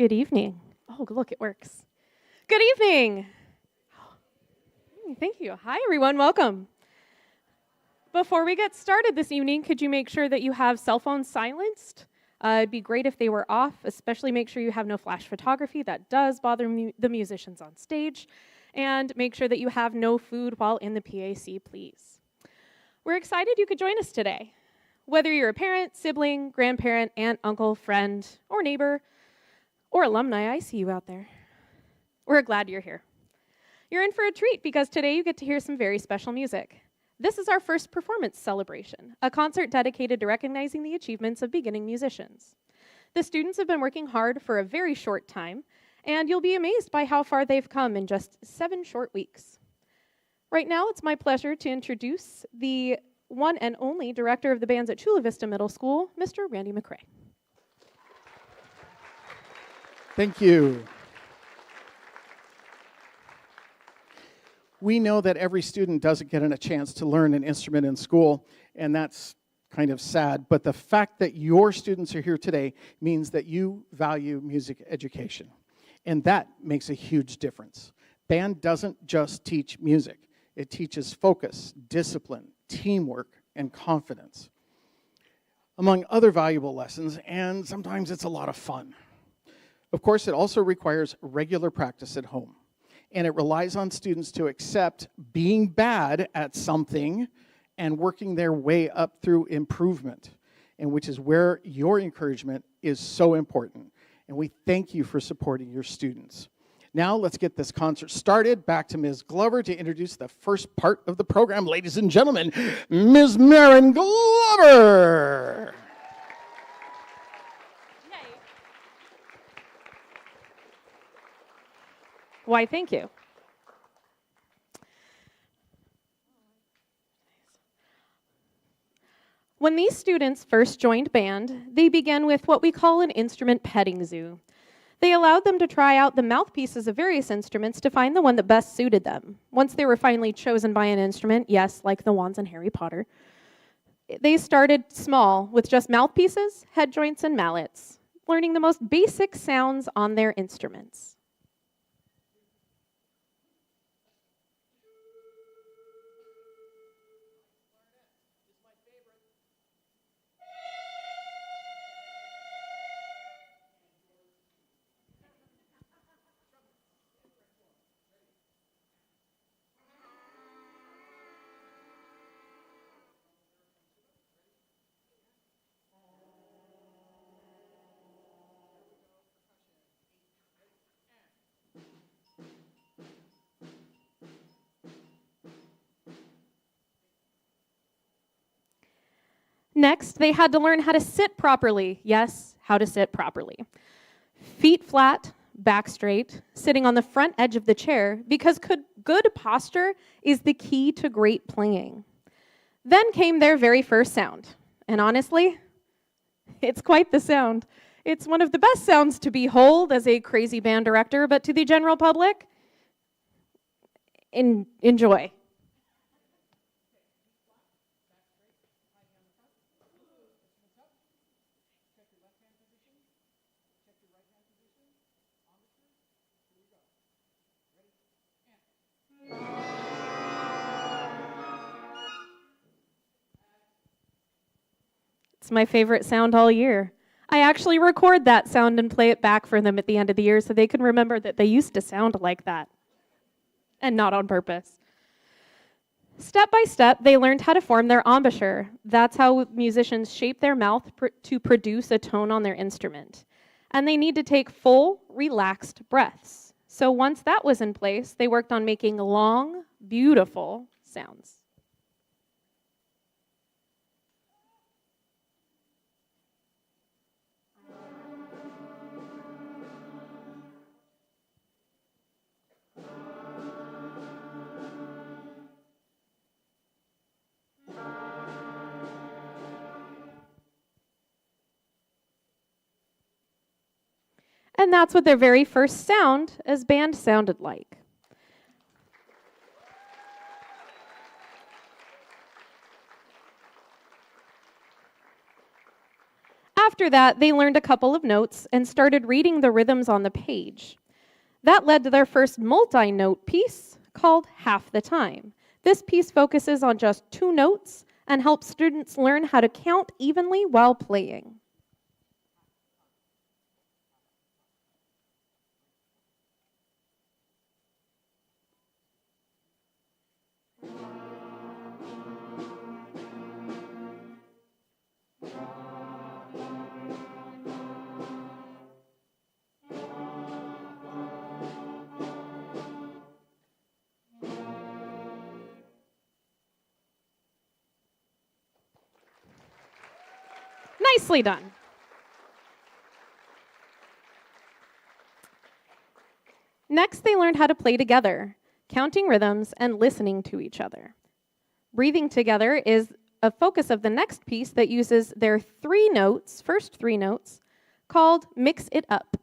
Good evening. Oh, look, it works. Good evening. Thank you. Hi, everyone. Welcome. Before we get started this evening, could you make sure that you have cell phones silenced? It'd be great if they were off, especially make sure you have no flash photography. That does bother the musicians on stage. And make sure that you have no food while in the PAC, please. We're excited you could join us today. Whether you're a parent, sibling, grandparent, aunt, uncle, friend, or neighbor, or alumni, I see you out there. We're glad you're here. You're in for a treat because today you get to hear some very special music. This is our first performance celebration, a concert dedicated to recognizing the achievements of beginning musicians. The students have been working hard for a very short time, and you'll be amazed by how far they've come in just 7 short weeks. Right now, it's my pleasure to introduce the one and only director of the bands at Chula Vista Middle School, Mr. Randy McCrae. Thank you. We know that every student doesn't get a chance to learn an instrument in school, and that's kind of sad, but the fact that your students are here today means that you value music education, and that makes a huge difference. Band doesn't just teach music. It teaches focus, discipline, teamwork, and confidence, among other valuable lessons, and sometimes it's a lot of fun. Of course, it also requires regular practice at home, and it relies on students to accept being bad at something and working their way up through improvement, and which is where your encouragement is so important. And we thank you for supporting your students. Now let's get this concert started. Back to Ms. Glover to introduce the first part of the program. Ladies and gentlemen, Ms. Marin Glover. Why, thank you. When these students first joined band, they began with what we call an instrument petting zoo. They allowed them to try out the mouthpieces of various instruments to find the one that best suited them. Once they were finally chosen by an instrument, yes, like the wands in Harry Potter, they started small with just mouthpieces, head joints, and mallets, learning the most basic sounds on their instruments. Next, they had to learn how to sit properly. Yes, how to sit properly. Feet flat, back straight, sitting on the front edge of the chair, because good posture is the key to great playing. Then came their very first sound. And honestly, it's quite the sound. It's one of the best sounds to behold as a crazy band director, but to the general public, enjoy. It's my favorite sound all year. I actually record that sound and play it back for them at the end of the year so they can remember that they used to sound like that, and not on purpose. Step by step, they learned how to form their embouchure. That's how musicians shape their mouth to produce a tone on their instrument. And they need to take full, relaxed breaths. So once that was in place, they worked on making long, beautiful sounds. And that's what their very first sound as band sounded like. After that, they learned a couple of notes and started reading the rhythms on the page. That led to their first multi-note piece called Half the Time. This piece focuses on just 2 notes and helps students learn how to count evenly while playing. Nicely done. Next, they learned how to play together, counting rhythms and listening to each other. Breathing together is a focus of the next piece that uses their first three notes, called Mix It Up.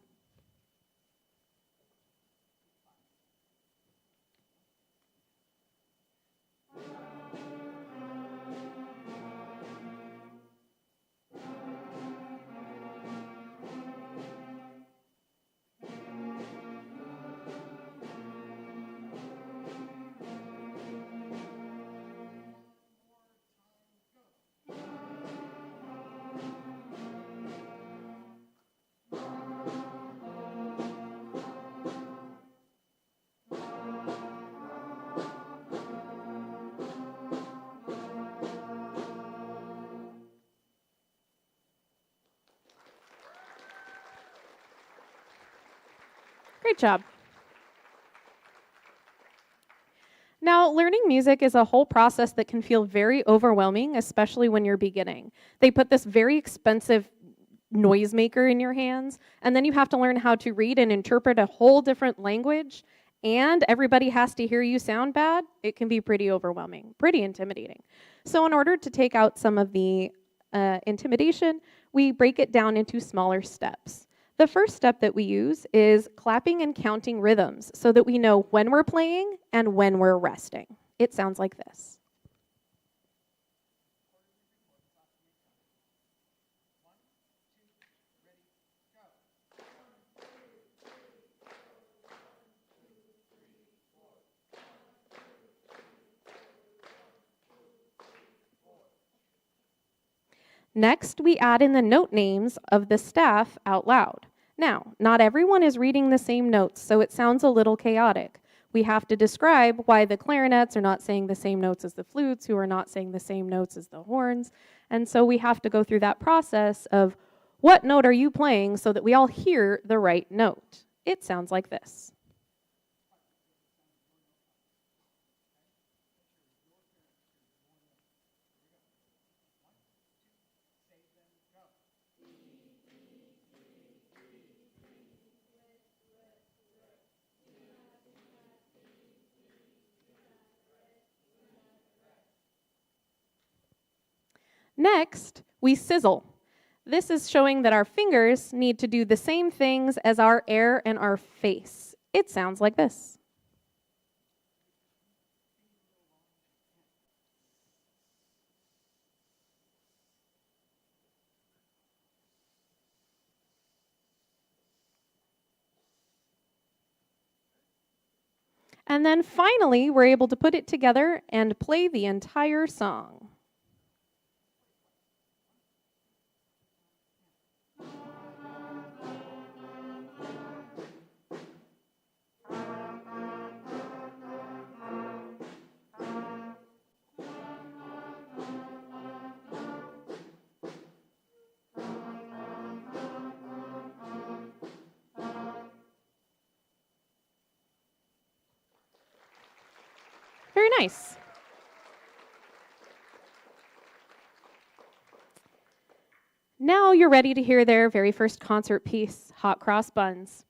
Great job. Now, learning music is a whole process that can feel very overwhelming, especially when you're beginning. They put this very expensive noisemaker in your hands, and then you have to learn how to read and interpret a whole different language, and everybody has to hear you sound bad. It can be pretty overwhelming, pretty intimidating. So in order to take out some of the intimidation, we break it down into smaller steps. The first step that we use is clapping and counting rhythms so that we know when we're playing and when we're resting. It sounds like this. Next, we add in the note names of the staff out loud. Now, not everyone is reading the same notes, so it sounds a little chaotic. We have to describe why the clarinets are not saying the same notes as the flutes, who are not saying the same notes as the horns. And so we have to go through that process of what note are you playing so that we all hear the right note. It sounds like this. Next, we sizzle. This is showing that our fingers need to do the same things as our air and our face. It sounds like this. And then finally, we're able to put it together and play the entire song. Very nice. Now you're ready to hear their very first concert piece, Hot Cross Buns.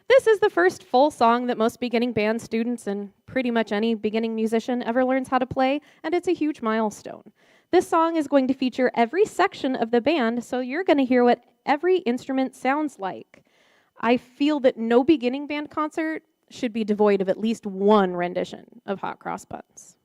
This is the first full song that most beginning band students and pretty much any beginning musician ever learns how to play, and it's a huge milestone. This song is going to feature every section of the band, so you're going to hear what every instrument sounds like. I feel that no beginning band concert should be devoid of at least one rendition of Hot Cross Buns.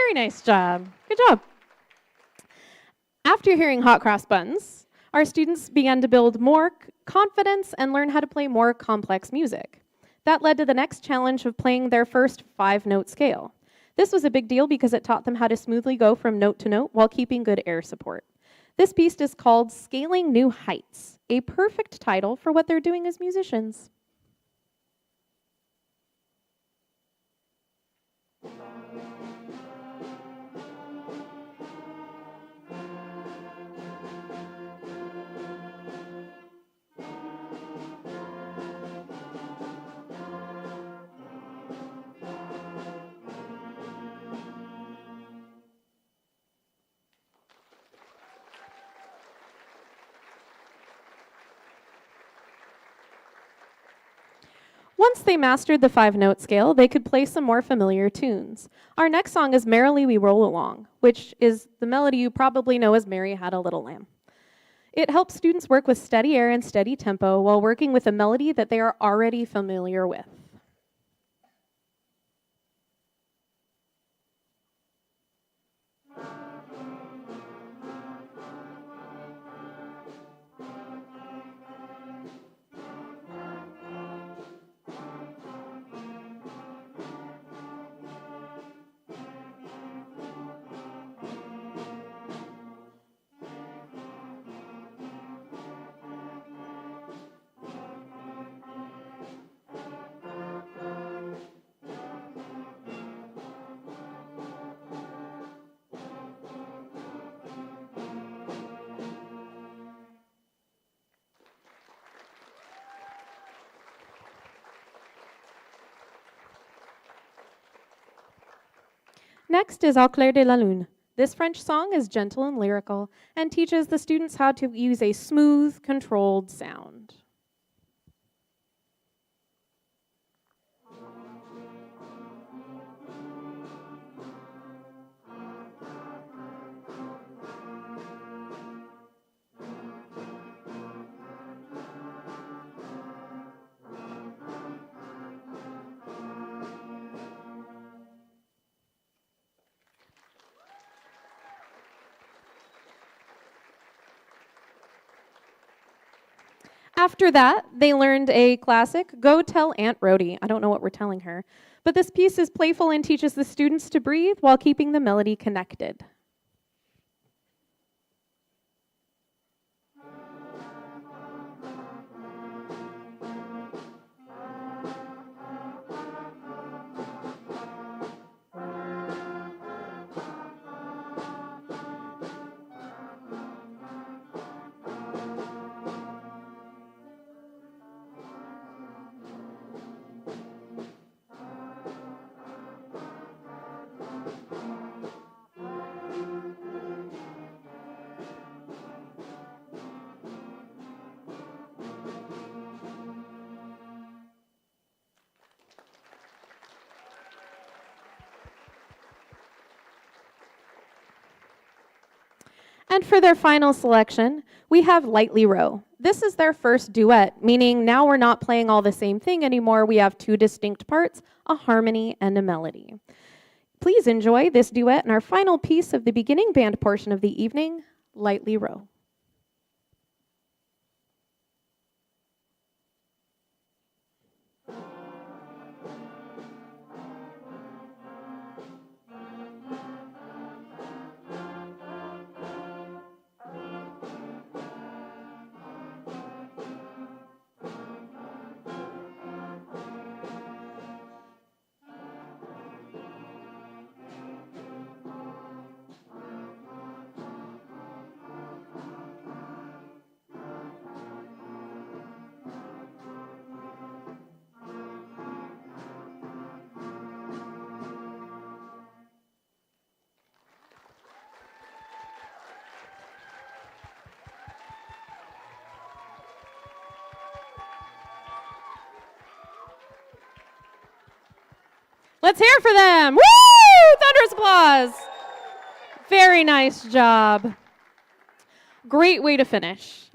Very nice job. Good job. After hearing hot cross buns, our students began to build more confidence and learn how to play more complex music. That led to the next challenge of playing their first 5-note scale. This was a big deal because it taught them how to smoothly go from note to note while keeping good air support. This piece is called Scaling New Heights, a perfect title for what they're doing as musicians. Once they mastered the 5-note scale, they could play some more familiar tunes. Our next song is Merrily We Roll Along, which is the melody you probably know as Mary Had a Little Lamb. It helps students work with steady air and steady tempo while working with a melody that they are already familiar with. Next is Au clair de la lune. This French song is gentle and lyrical and teaches the students how to use a smooth, controlled sound. After that, they learned a classic, Go Tell Aunt Rhody. I don't know what we're telling her. But this piece is playful and teaches the students to breathe while keeping the melody connected. And for their final selection, we have Lightly Row. This is their first duet, meaning now we're not playing all the same thing anymore. We have 2 distinct parts, a harmony and a melody. Please enjoy this duet and our final piece of the beginning band portion of the evening, Lightly Row. Let's hear it for them. Woo! Thunderous applause. Very nice job. Great way to finish.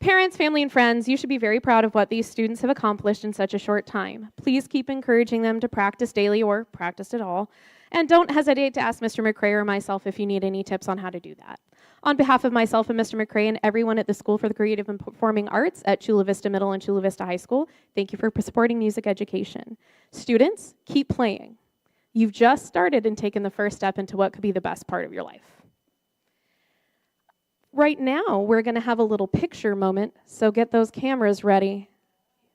Parents, family, and friends, you should be very proud of what these students have accomplished in such a short time. Please keep encouraging them to practice daily or practice at all. And don't hesitate to ask Mr. McRae or myself if you need any tips on how to do that. On behalf of myself and Mr. McRae and everyone at the School for the Creative and Performing Arts at Chula Vista Middle and Chula Vista High School, thank you for supporting music education. Students, keep playing. You've just started and taken the first step into what could be the best part of your life. Right now, we're going to have a little picture moment, so get those cameras ready.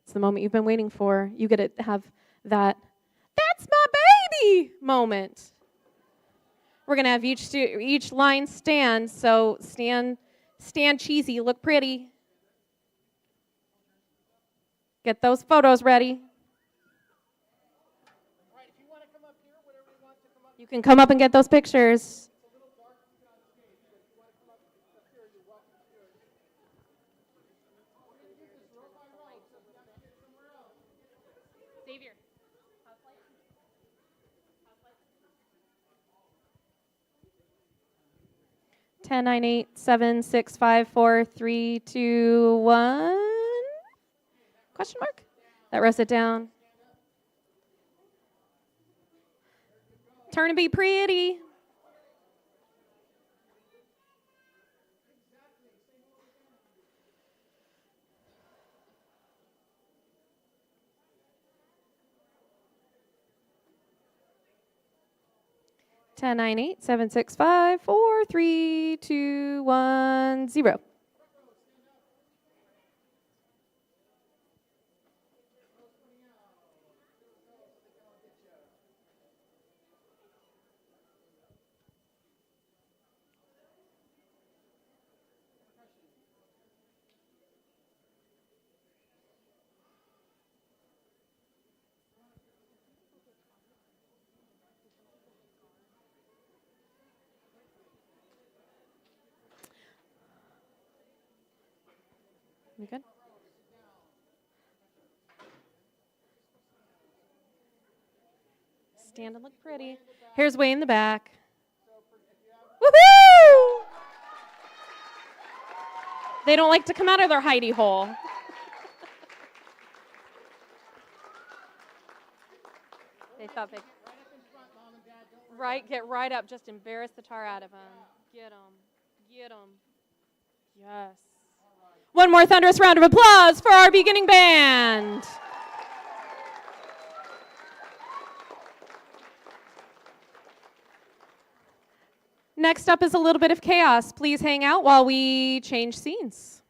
It's the moment you've been waiting for. You get to have that, "That's my baby" moment. We're going to have each line stand, so stand cheesy, look pretty. Get those photos ready. You can come up and get those pictures. Xavier. 10, 9, 8, 7, 6, 5, 4, 3, 2, 1. Question mark? That writes it down. Turn and be pretty. Ten, 9, 8, 7, 6, 5, 4, 3, 2, 1, 0. You good? Stand and look pretty. Here's way in the back. Woohoo! They don't like to come out of their hidey hole. They thought they... Right, get right up. Just embarrass the tar out of them. Get them. Get them. Yes. One more thunderous round of applause for our beginning band. Next up is a little bit of chaos. Please hang out while we change scenes.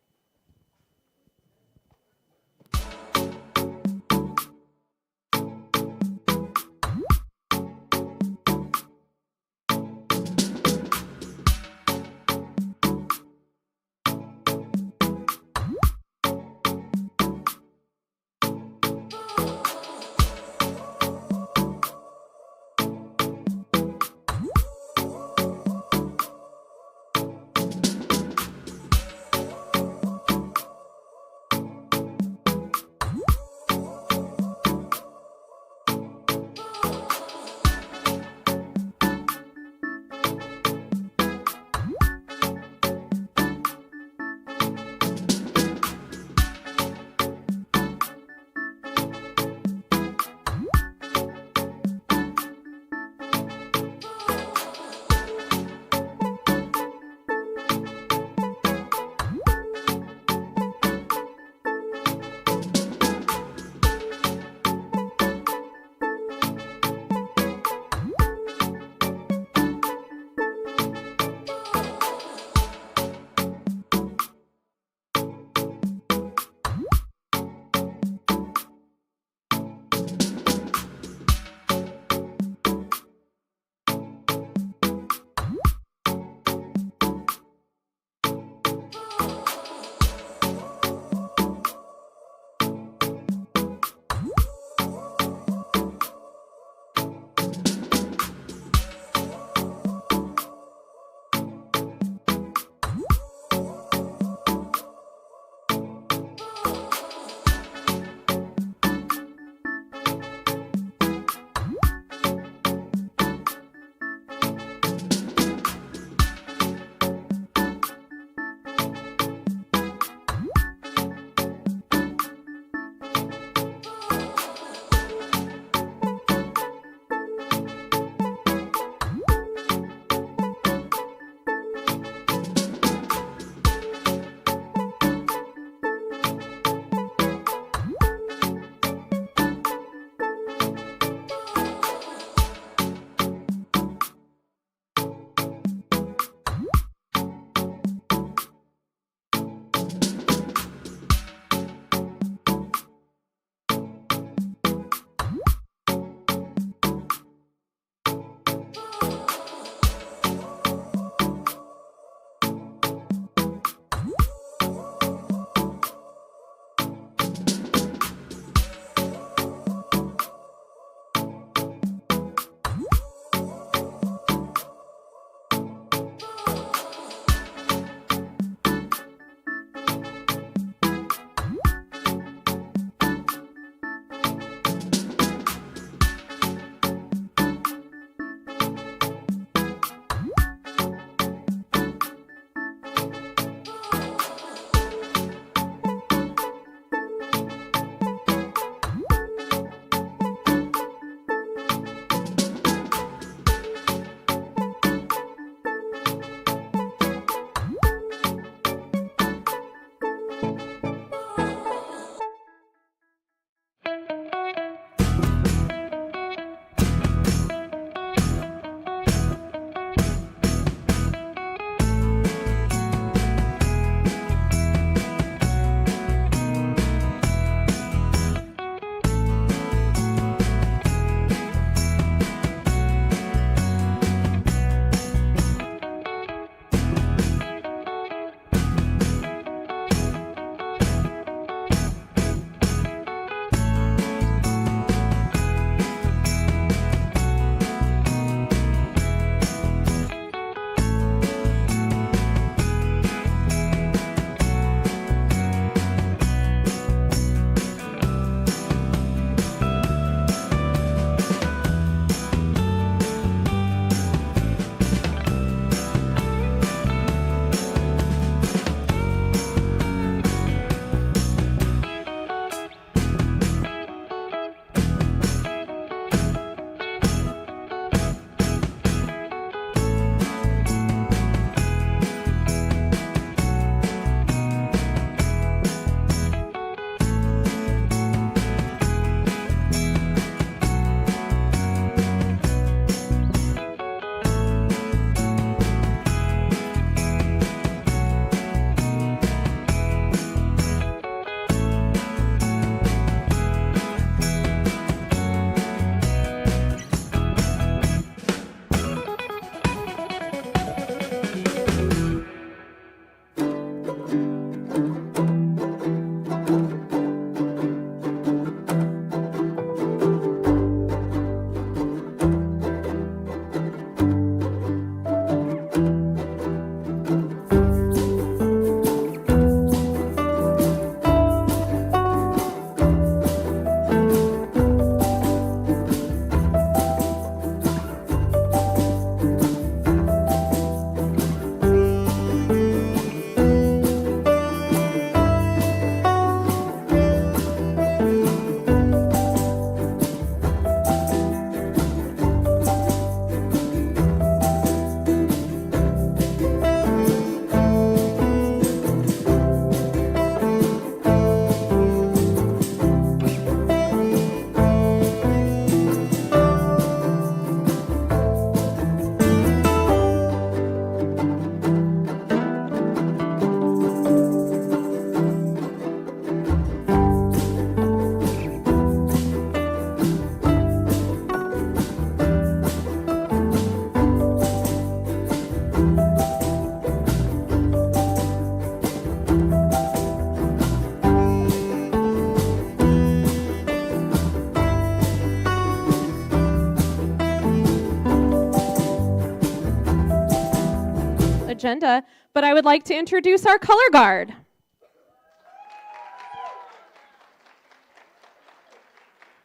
agenda, but I would like to introduce our color guard.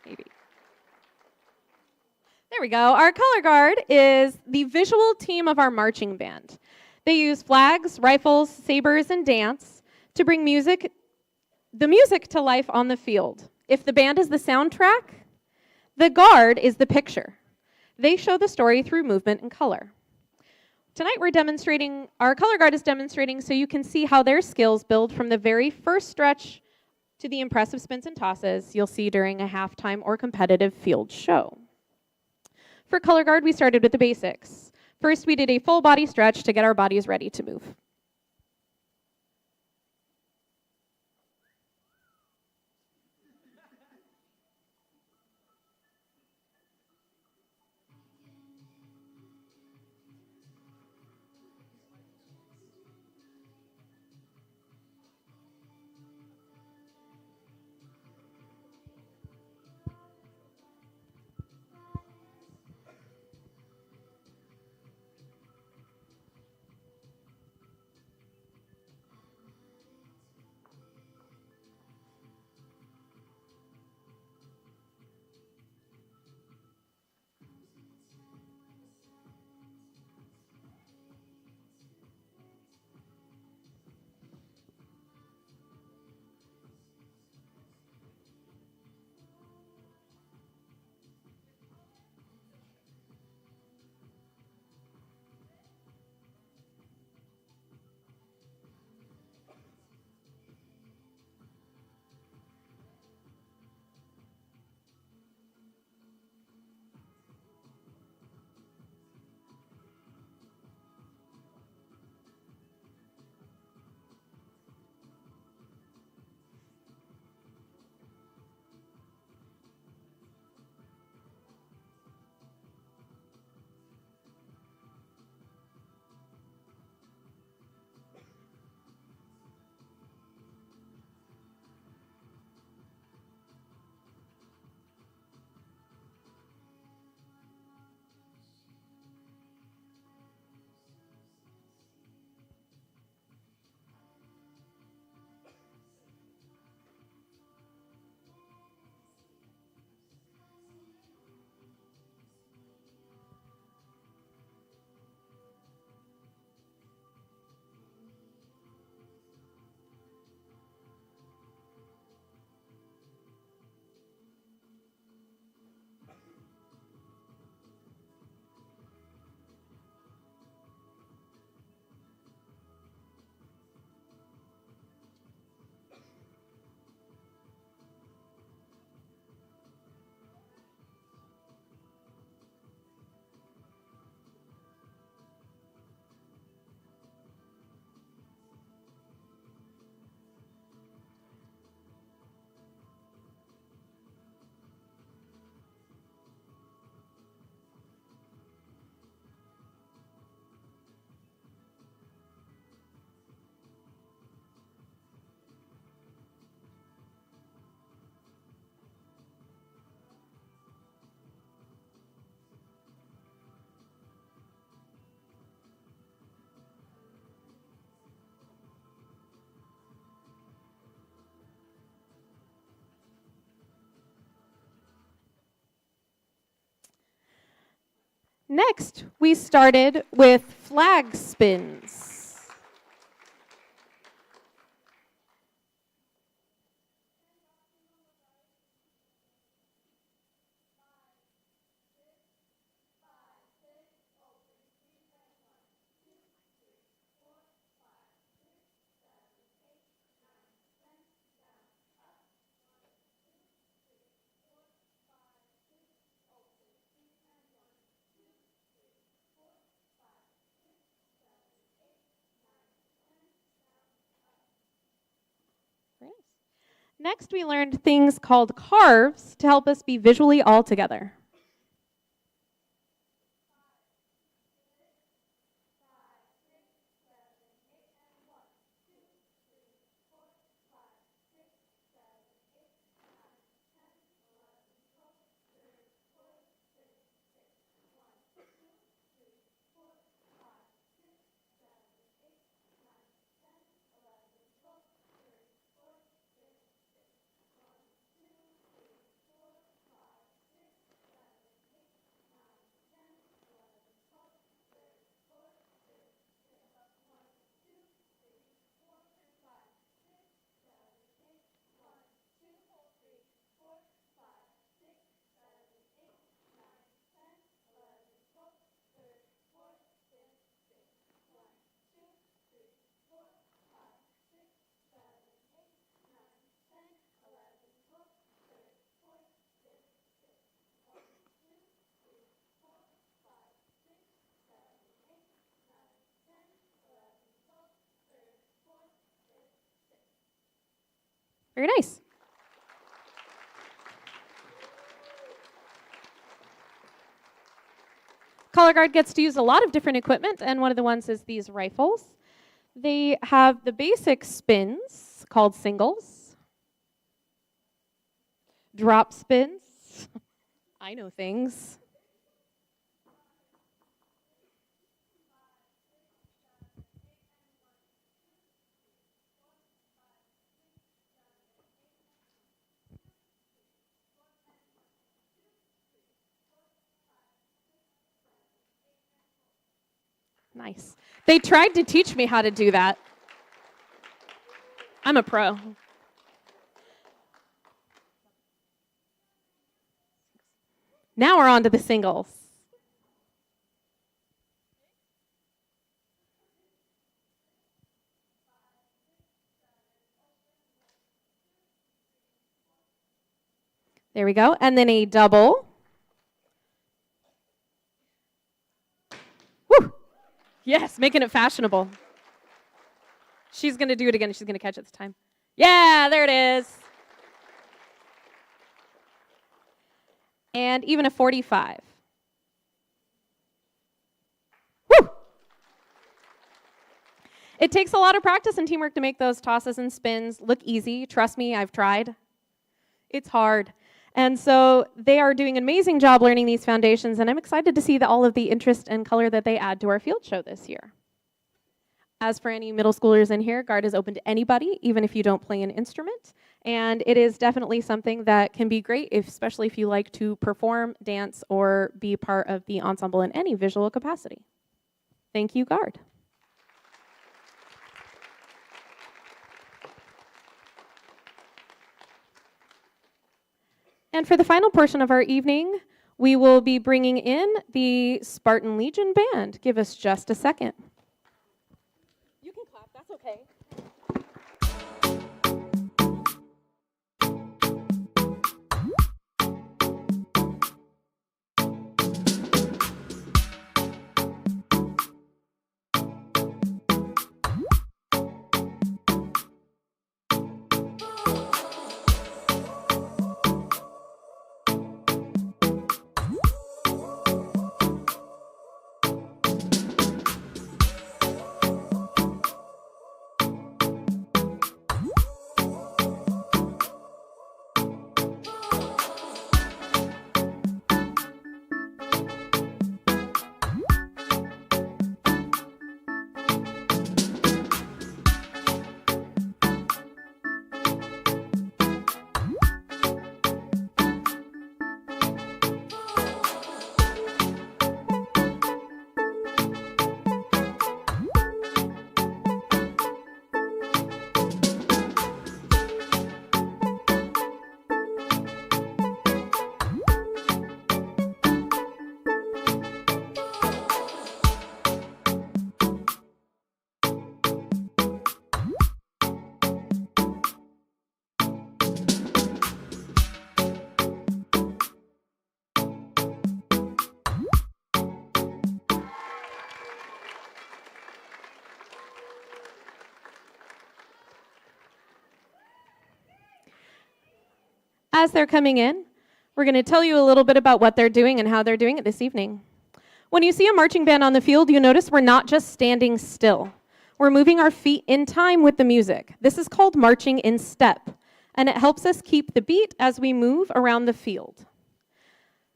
Maybe. There we go. Our color guard is the visual team of our marching band. They use flags, rifles, sabers, and dance to bring the music to life on the field. If the band is the soundtrack, the guard is the picture. They show the story through movement and color. Tonight our color guard is demonstrating so you can see how their skills build from the very first stretch to the impressive spins and tosses you'll see during a halftime or competitive field show. For color guard, we started with the basics. First, we did a full body stretch to get our bodies ready to move. Next, we started with flag spins. Next, we learned things called carves to help us be visually all together. Very nice. Color Guard gets to use a lot of different equipment, and one of the ones is these rifles. They have the basic spins called singles, drop spins. I know things. Nice. They tried to teach me how to do that. I'm a pro. Now we're on to the singles. There we go. And then a double. Woo! Yes, making it fashionable. She's going to do it again. She's going to catch it this time. Yeah, there it is. And even a 45. Woo! It takes a lot of practice and teamwork to make those tosses and spins look easy. Trust me, I've tried. It's hard. And so they are doing an amazing job learning these foundations, and I'm excited to see all of the interest and color that they add to our field show this year. As for any middle schoolers in here, Guard is open to anybody, even if you don't play an instrument. And it is definitely something that can be great, especially if you like to perform, dance, or be part of the ensemble in any visual capacity. Thank you, Guard. And for the final portion of our evening, we will be bringing in the Spartan Legion Band. Give us just a second. You can clap, that's okay. As they're coming in, we're going to tell you a little bit about what they're doing and how they're doing it this evening. When you see a marching band on the field, you notice we're not just standing still. We're moving our feet in time with the music. This is called marching in step, and it helps us keep the beat as we move around the field.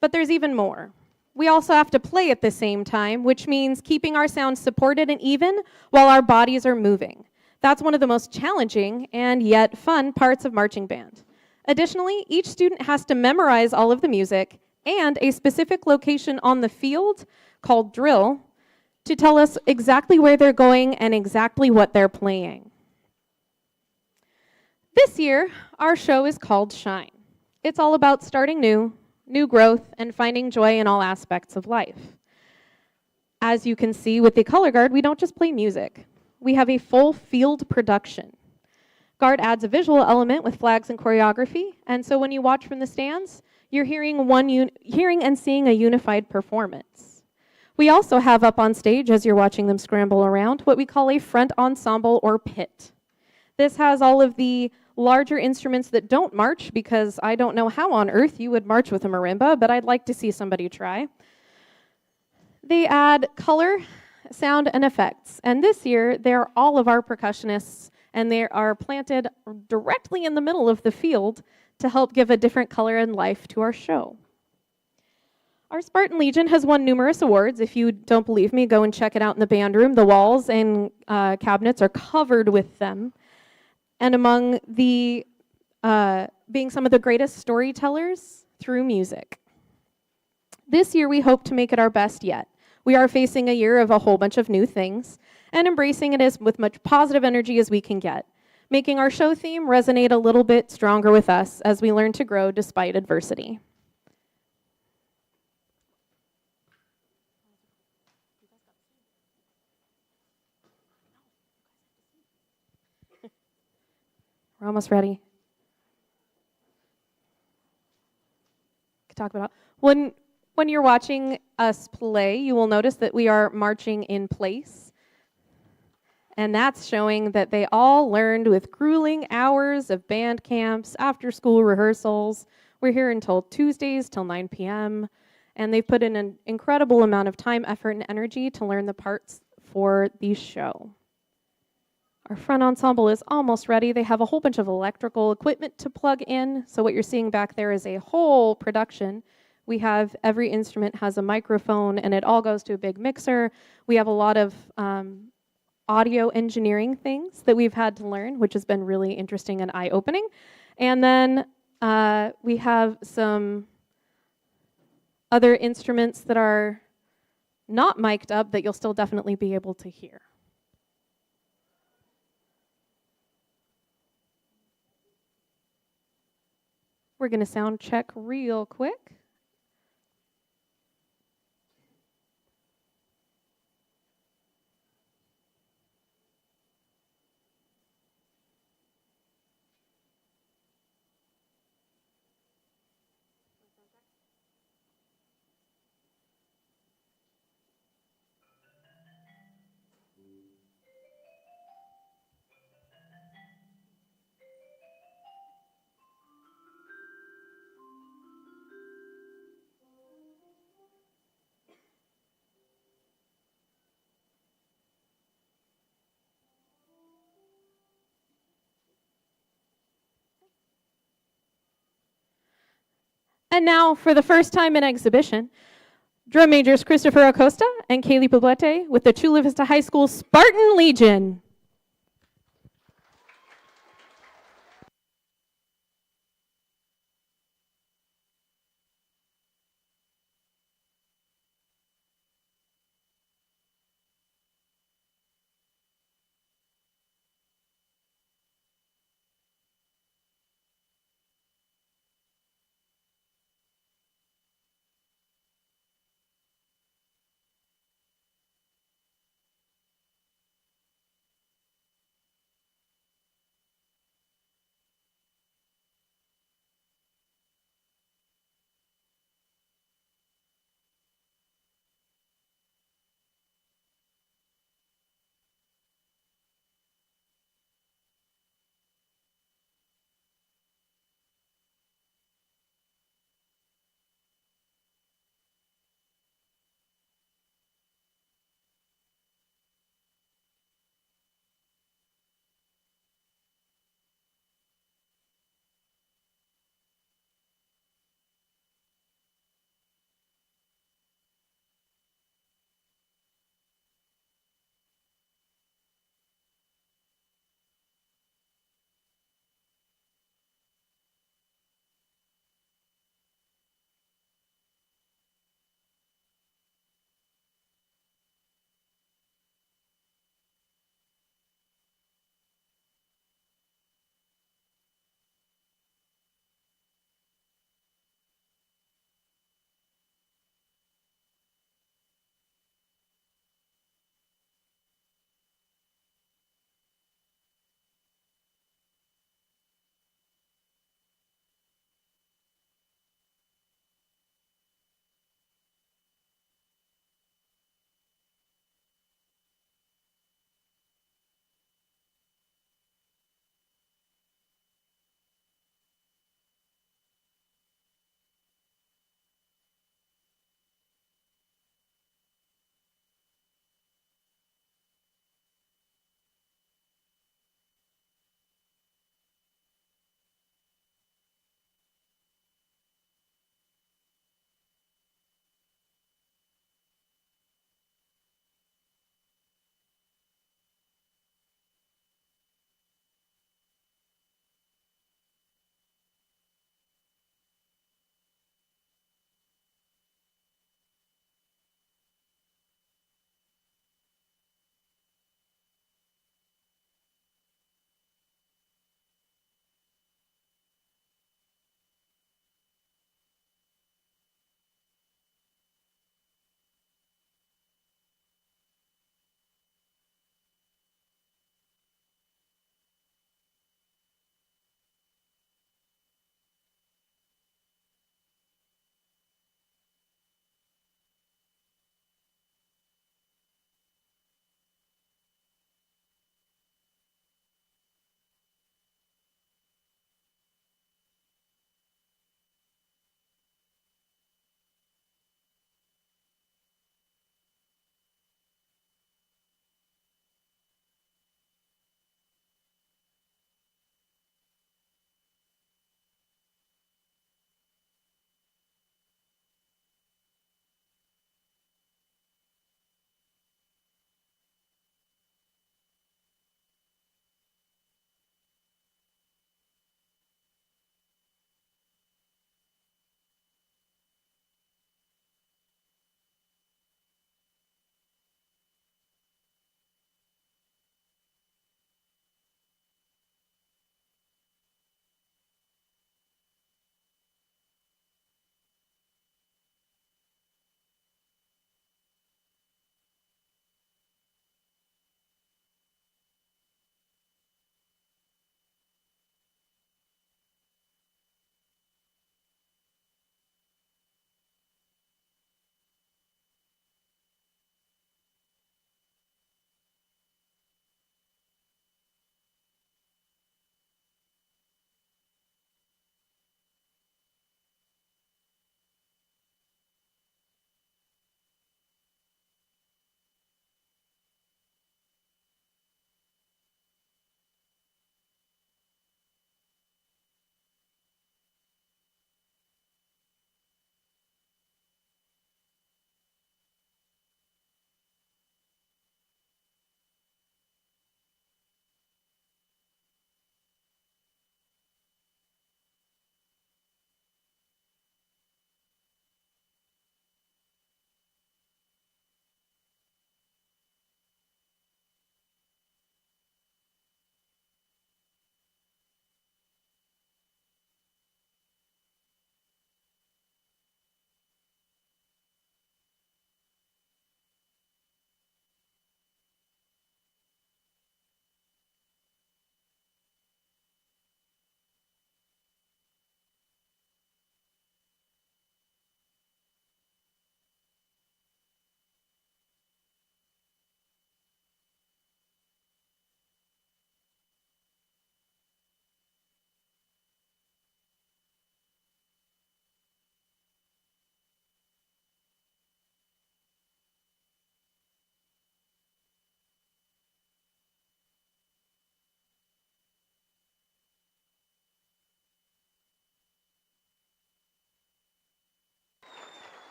But there's even more. We also have to play at the same time, which means keeping our sound supported and even while our bodies are moving. That's one of the most challenging and yet fun parts of marching band. Additionally, each student has to memorize all of the music and a specific location on the field called drill to tell us exactly where they're going and exactly what they're playing. This year, our show is called Shine. It's all about starting new growth, and finding joy in all aspects of life. As you can see with the Color Guard, we don't just play music. We have a full field production. Guard adds a visual element with flags and choreography, and so when you watch from the stands, you're hearing and seeing a unified performance. We also have up on stage, as you're watching them scramble around, what we call a front ensemble or pit. This has all of the larger instruments that don't march, because I don't know how on earth you would march with a marimba, but I'd like to see somebody try. They add color, sound, and effects. And this year, they're all of our percussionists, and they are planted directly in the middle of the field to help give a different color and life to our show. Our Spartan Legion has won numerous awards. If you don't believe me, go and check it out in the band room. The walls and cabinets are covered with them. And among the, being some of the greatest storytellers through music. This year, we hope to make it our best yet. We are facing a year of a whole bunch of new things and embracing it as with much positive energy as we can get, making our show theme resonate a little bit stronger with us as we learn to grow despite adversity. We're almost ready. Talk about when you're watching us play, you will notice that we are marching in place. And that's showing that they all learned with grueling hours of band camps, after school rehearsals. We're here until Tuesdays till 9 p.m. And they've put in an incredible amount of time, effort, and energy to learn the parts for the show. Our front ensemble is almost ready. They have a whole bunch of electrical equipment to plug in. So what you're seeing back there is a whole production. We have every instrument has a microphone, and it all goes to a big mixer. We have a lot of audio engineering things that we've had to learn, which has been really interesting and eye-opening. And then we have some other instruments that are not mic'd up that you'll still definitely be able to hear. We're going to sound check real quick. And now, for the first time in exhibition, drum majors Christopher Acosta and Kaylee Poblete with the Chula Vista High School Spartan Legion.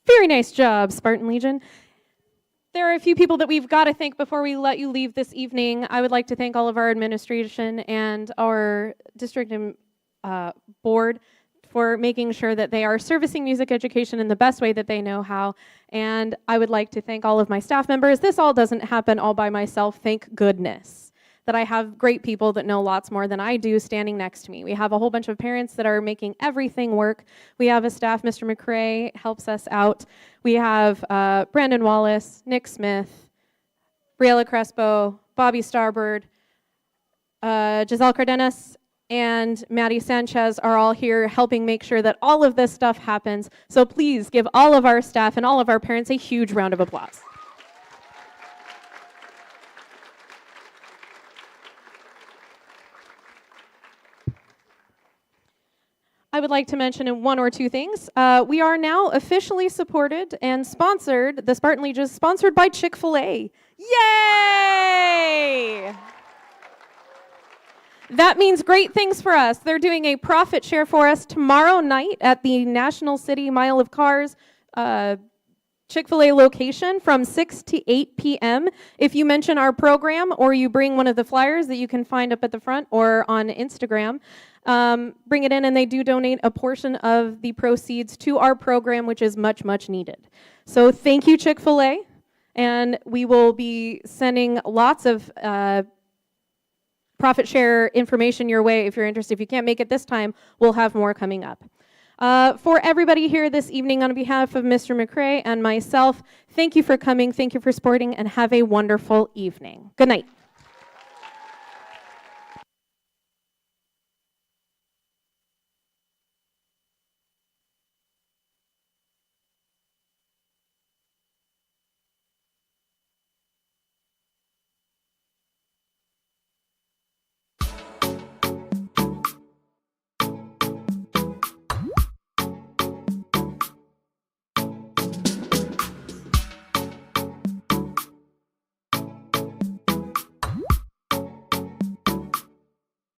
Very nice job, Spartan Legion. There are a few people that we've got to thank before we let you leave this evening. I would like to thank all of our administration and our district board for making sure that they are servicing music education in the best way that they know how. And I would like to thank all of my staff members. This all doesn't happen all by myself, thank goodness, that I have great people that know lots more than I do standing next to me. We have a whole bunch of parents that are making everything work. We have a staff, Mr. McRae helps us out. We have Brandon Wallace, Nick Smith, Briella Crespo, Bobby Starbird, Giselle Cardenas, and Maddie Sanchez are all here helping make sure that all of this stuff happens. So please give all of our staff and all of our parents a huge round of applause. I would like to mention one or two things. We are now officially supported and sponsored, the Spartan Legion is sponsored by Chick-fil-A. Yay! That means great things for us. They're doing a profit share for us tomorrow night at the National City Mile of Cars Chick-fil-A location from 6 to 8 p.m. If you mention our program or you bring one of the flyers that you can find up at the front or on Instagram, bring it in, and they do donate a portion of the proceeds to our program, which is much, much needed. So thank you, Chick-fil-A, and we will be sending lots of profit share information your way if you're interested. If you can't make it this time, we'll have more coming up. For everybody here this evening, on behalf of Mr. McRae and myself, thank you for coming, thank you for supporting, and have a wonderful evening. Good night.